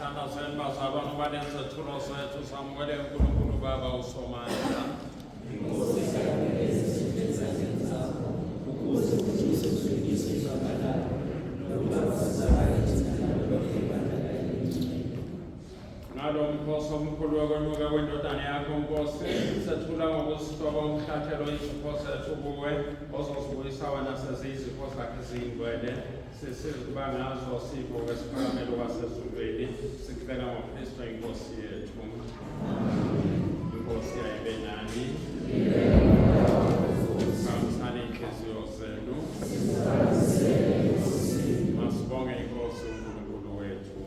thanda senba abantu balenza thulo sethu samukele uNkulunkulu Baba usomandla. Ngalo mkhosi omkhulu wokwenyuka kwendodana yakho Nkosi, sethula ngokusihloba umhlathelo izipho zethu kuwe, ozosibuyisa wena seziyizipho zakhe eziyingcwele, sesiziba ngazo sibonge siphakamelo wasezulwini, sicela ngoKristu inkosi yethu. Inkosi ayibe nani. Sihambisane inhliziyo zenu. Masibonge inkosi uNkulunkulu wethu.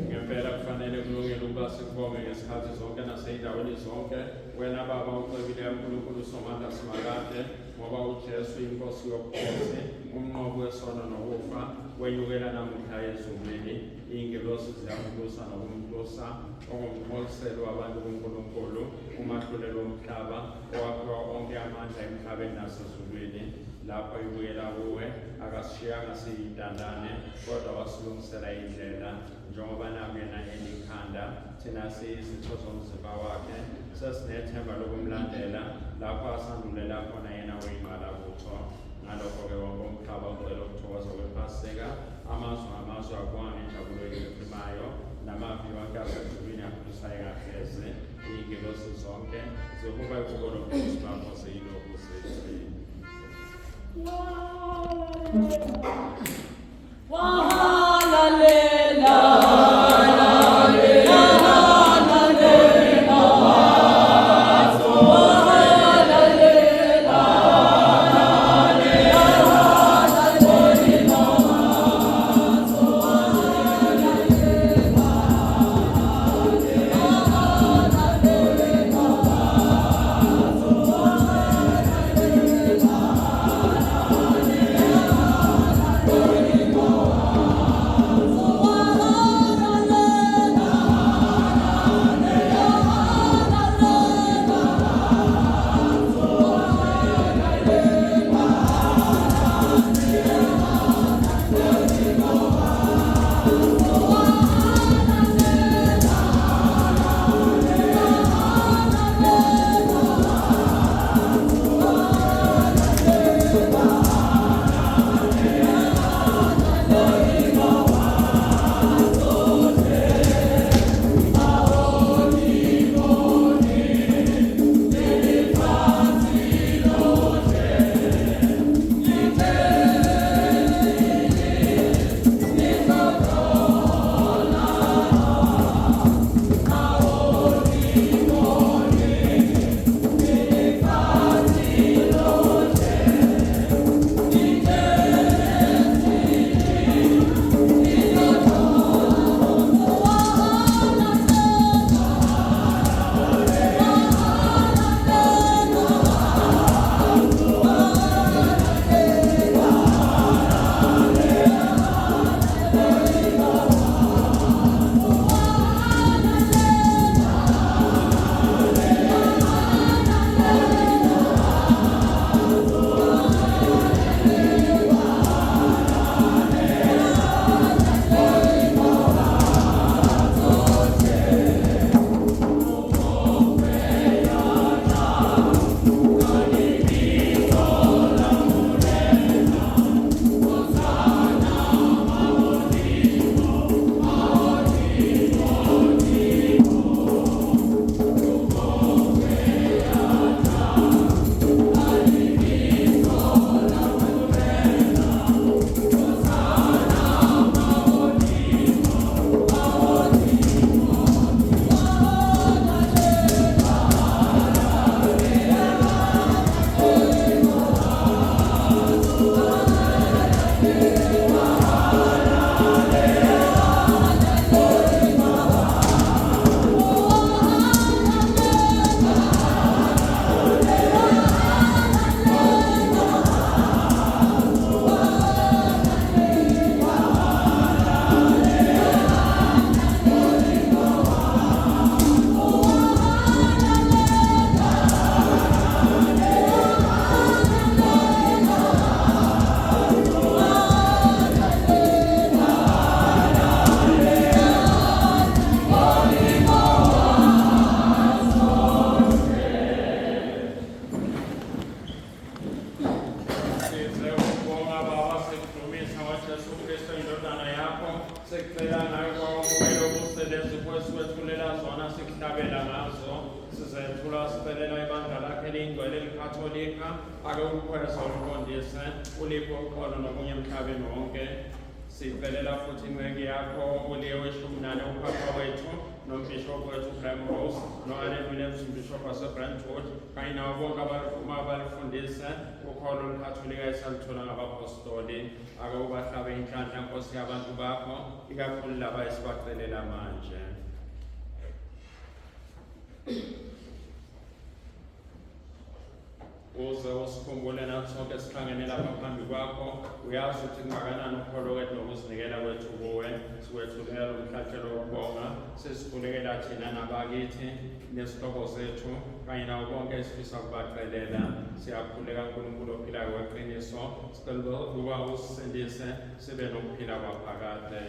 Ngempela kufanele kulungele ukuba sikubonge ngesikhathi zonke nasey'ndaweni zonke. Wena Baba ucwebileyo uNkulunkulu Somandla Simakade, ngoba uJesu inkosi yobukhosi, umnqobi wesono nokufa, wenyukela namuhla ezulwini, iy'ngelosi ziyambusa nokumbusa, ongumqoliseli wabantu kuNkulunkulu, umahluleli womhlaba, owaphiwa onke amandla emhlabeni nasezulwini. Lapho ibuyela kuwe, akasishiyanga siyintandane, kodwa wasilungisela indlela, njengoba nakuyena elikhanda, thina siyizitho zomzimba wakhe, sesinethemba lokumlandela, lapho asandulela khona yena oyingqala kutho. Ngalokho-ke wonke umhlaba ucela ukuthokoza kwePhasika, amazwe ngamazwe abonga ngenjabulo ephimayo, namavi wonke asezulwini akhulisayo kahleze, iy'ngelosi zonke zokuba ikubo lobukhosi bakho ziyilokhu zithi. Sicela nawe kwamukela ubusebenzi kweswethulela zona sikuhlabela ngazo. Sizethula sicelela ibandla lakhe eliyingcwele elikatholika. Ake ukhweza uliqondise ulipho ukholo nokunye emhlabeni wonke. Sicelela futhi ingceke yakho uLeo weshumi-nane upapa wethu nombhishobhi wethu Primrose no-Allen Williams umbhishobhi waseBrentwood kanye nabo bonke abalifuma balifundise ukholo olukatholika esaluthola ngabapostoli. Ake ubahlabe inhlanhla Nkosi yabantu bakho ikakhulu laba esibacelela manje. Uze usikhumbule nathi sonke sihlangene lapha phambi kwakho. Uyazi ukuthi kungakanani ukholo kwethu nokuzinikela kwethu kuwe. Sikwethulela lo mhlatshelo wokubonga. Sesikhulekela thina nabakithi nesihlobo zethu kanye nabo bonke esifisa ukubacelela. Siyakhuleka uNkulunkulu ophilayo weqiniso. Sicela ukuba usisindise sibe nokuphila kwaphakade.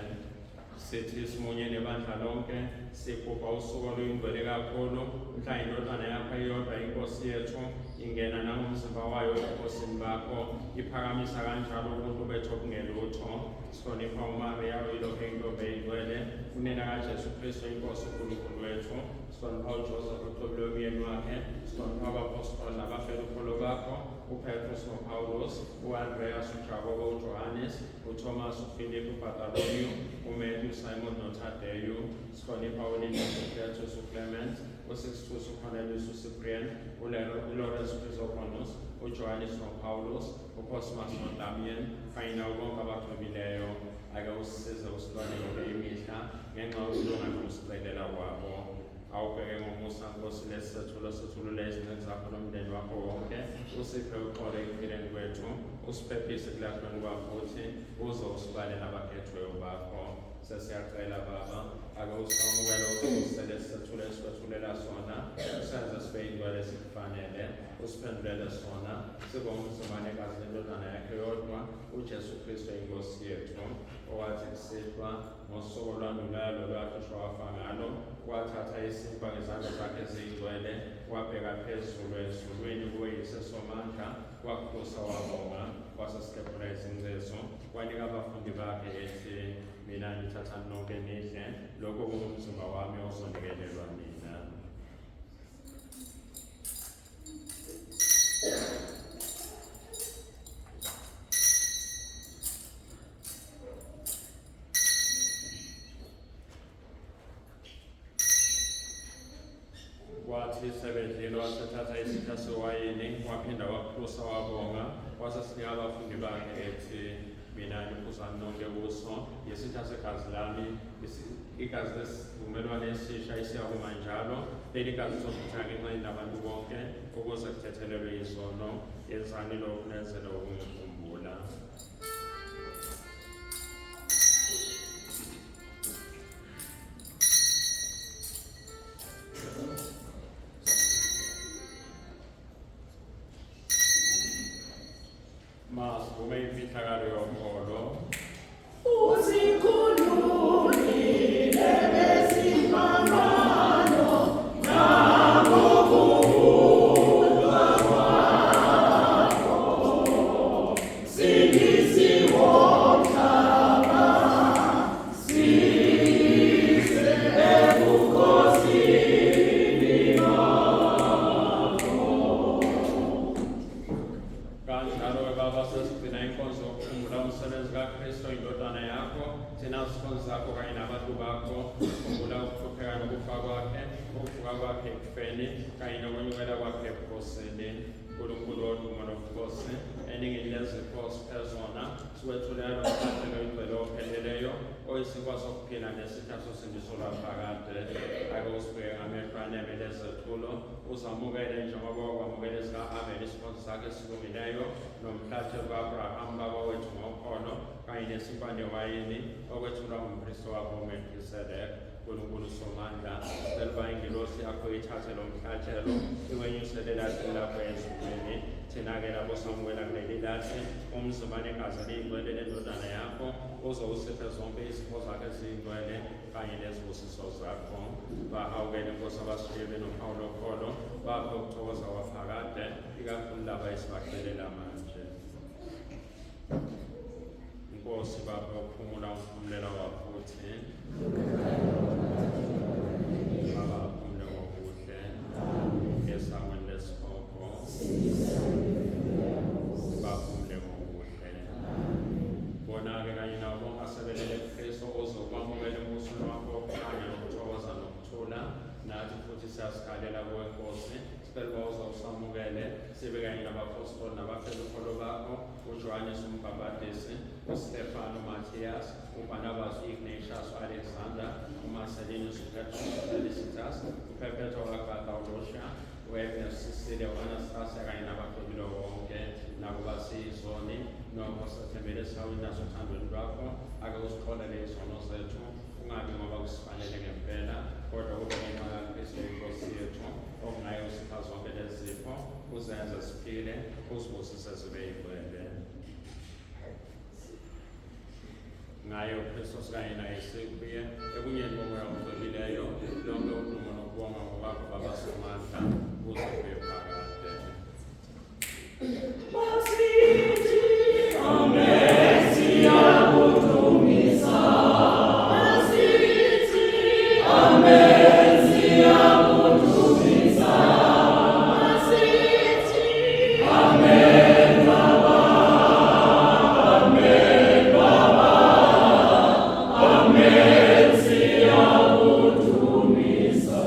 Sithi simunye nebandla lonke sikhupha usuku oluyingcwele kakhulu. Mhla indodana yakho iyodwa inkosi yethu ingena nangomzimba wayo ebukhosini bakho iphakamisa kanjalo ubuntu bethu obungelutho. Sihlonipha uMaria yayo ilokhu eyintombi eyingcwele unina kaJesu Kristu inkosi uNkulunkulu wethu. Sihlonipha uJoseph uqobo umyeni wakhe. Sihlonipha abapostoli nabafela ukholo bakho uPetrus noPaulus, uAndreas, uJakobo, uJohannes, uThomas, uPhilip, uBartholomew, uMatthew, Simon noThadeyu. Sihlonipha uLinus, uCletus, uClement, uSixtus, uCornelius, uCyprian, uLawrence Chrysogonus, uJohannes noPaulus, uCosmas noDamian kanye nabo bonke abagcobileyo. Ake usisize usilwane yonke imihla ngenxa yokulunga nokusicelela kwabo. Awubheke ngomusa Nkosi lesethulule izinceku zakho nomndeni wakho wonke. Usiphe uxolo ekuphileni kwethu, usiphephise kulahlweni kwakho futhi uze usibalele abakhethweyo bakho. Sesiyacela Baba, ake usamukele usisele sethule esikwethulela sona. Usenze sibe yingcwele esikufanele, usiphendulele sona sibe umzimba negazi lendodana yakhe yodwa uJesu Kristu inkosi yethu, owathi kusihlwa ngosuku olwandulayo lolwahlutshwa wafa ngalo, wathatha isinkwa ngezandla zakhe eziyingcwele, wabheka phezulu ezulwini kuwe yisesomandla, wakhusa wabonga, wasesihlephula izingcezu, wanika abafundi bakhe ethi, mina ngithatha nonke nidle, lokho kungumzimba wami ozonikelelwa nina. Wathi sebedlile wasethatha isitha sewayini waphinda wakhusa wabonga, wasesinika abafundi bakhe ethi, mina ngiphuzani nonke kuso yisitha segazi lami, igazi lesivumelwano esisha esiyakuma njalo. Leli gazi lizochitheka ngenxa yabantu bonke ukuze kuthethelelwe izono. Yenzani lokhu nenzele ukungikhumbula. Masivume imfihlakalo yokholo. Usikhululile besimangalo nangokukhululwa kwakho, singisiwo mhlaba, size ebukhosini bakho. Kanjalo Baba sesigcina inkonzo yokukhumbula umsebenzi kaKristu indodana yakho. Thina sikhonzi zakho kanye nabantu bakho sikhumbula ukuhlupheka nokufa kwakhe, ukuvuka kwakhe ekufeni kanye nokwenyukela kwakhe ebukhosini. Nkulunkulu wodumo nobukhosi eningini lezipho siphe zona, sikwethulela lo mhlatshelo oyingcwele opheleleyo oyisinkwa sokuphila nesitha sosindiso lwaphakade. Ake usibheke ngamehlo anemele ezethulo, uzamukele njengoba wakwamukela ezika-Abel isikhonzi sakhe esilungileyo nomhlatshelo ka-Abraham baba wethu ngokholo kanye nesinkwa newayini okwethulwa ngumpristi wakho uMelkisedeki. Nkulunkulu Somandla, sicela uba ingilosi yakho ithathe lo mhlatshelo iwenyusele elahleni lapho ezulwini. Thina-ke labo samukela kuleli lahle umzimba negazi eliyingcwele lendodana yakho, uze usiphe zonke izipho zakhe eziyingcwele kanye nezibusiso zakho. Bahawukele Nkosi abasuke benophawu lokholo, baphe ukuthokoza kwaphakade ikakhulu laba esibacelela manje. Nkosi Baba, ukuphumula umphumulela wakho uthi siyasikhalela kuwe Nkosi, sicela ukuba uzawusamukele sibe kanye nabapostoli nabafelukholo bakho, uJohannes uMbhabhadisi, uStefano Matthias, uBarnabas Ignatius Alexander, uMarcelinus Petrus Felicitas, uPerpetual Agatha Ulosha, uEbner Cecilia Anastasia kanye nabafebilo bonke, nakuba siyizoni, noma sathembele sawina sothandweni lwakho, ake usixolele izono zethu, ungabi ngoba kusifanele ngempela, kodwa kube ngenxa kaKristu inkosi yethu, okungayo usipha zonke lezi zipho, uzenze siphile, uzibusise zibe yingcwele. Ngayo Kristus kanye naye sikubuye ekunyeni komoya ongcolileyo, lonke udumo nokubonga ngokwakho Baba Somandla, kuze kube phakade. Amen. Siyakudumisa. Amen. Siyakudumisa. Amen Baba. Amen Baba. Amen siyakudumisa.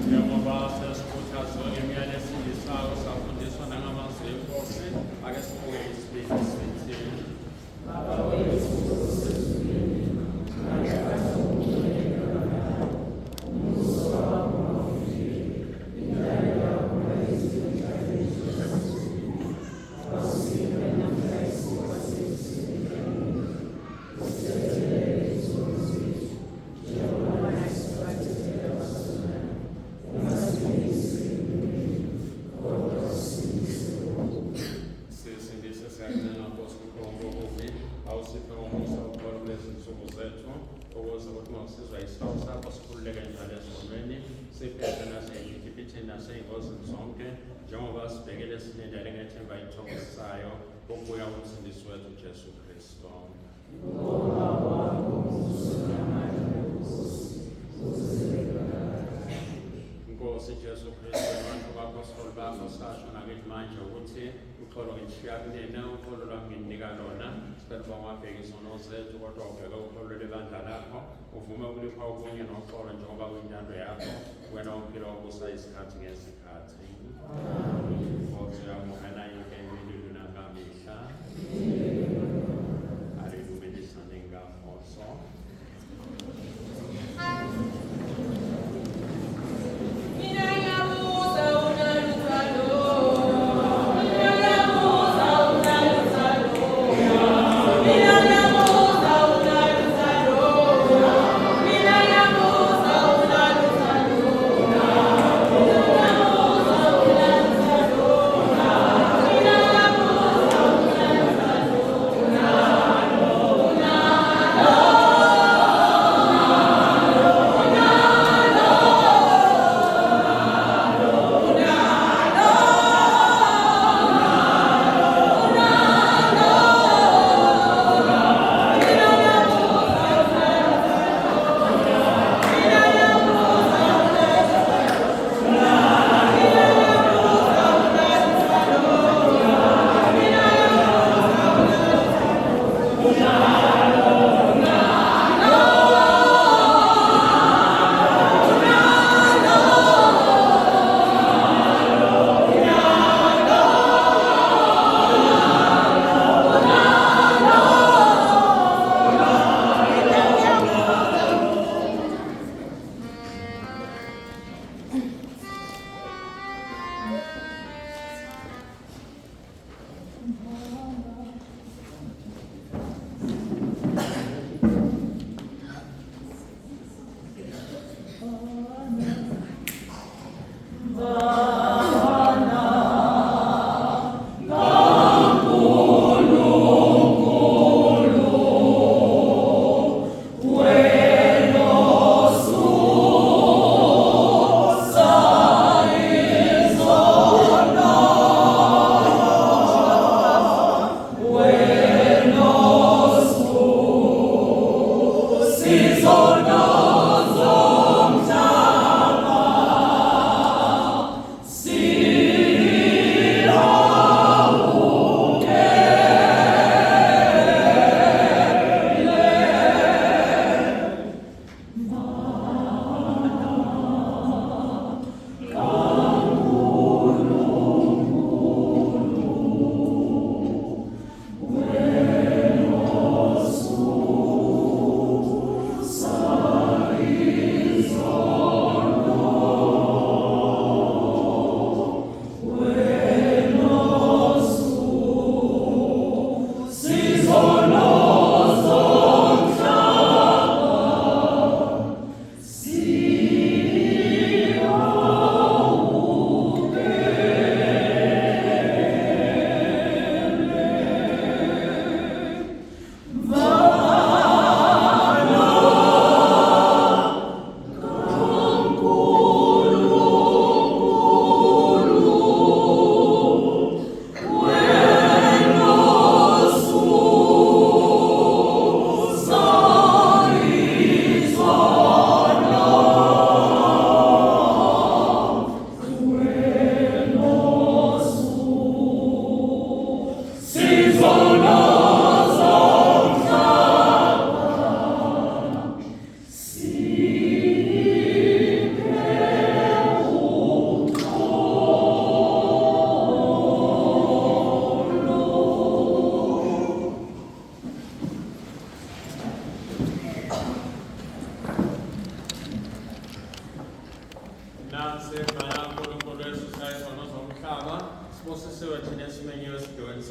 Njengoba sesikhuthaza ngemiyalezo esiyisayo safundiswa nangamazwi enkosi, ake sibuke isibindi sithi. Njengoba sibhekele sinendlela ngethemba ithokozisayo ukubuya umsindisi wethu Jesu Kristu. Nkosi Jesu Kristu, abantu bapostoli bakho sasho nakithi manje ukuthi uxolo ngishiya kunina, uxolo lwami nginika lona, sicela ukuba ungabheki izono zethu kodwa ubheke uxolo lwebandla lakho, uvume ukulipha okunye noxolo njengoba kuyintando yakho, wena uphila wabusa isikhathi ngesikhathi. Forza yamukela yonke imililo nangamihla. Aleluya nengamoso. Amen.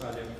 Yerusalem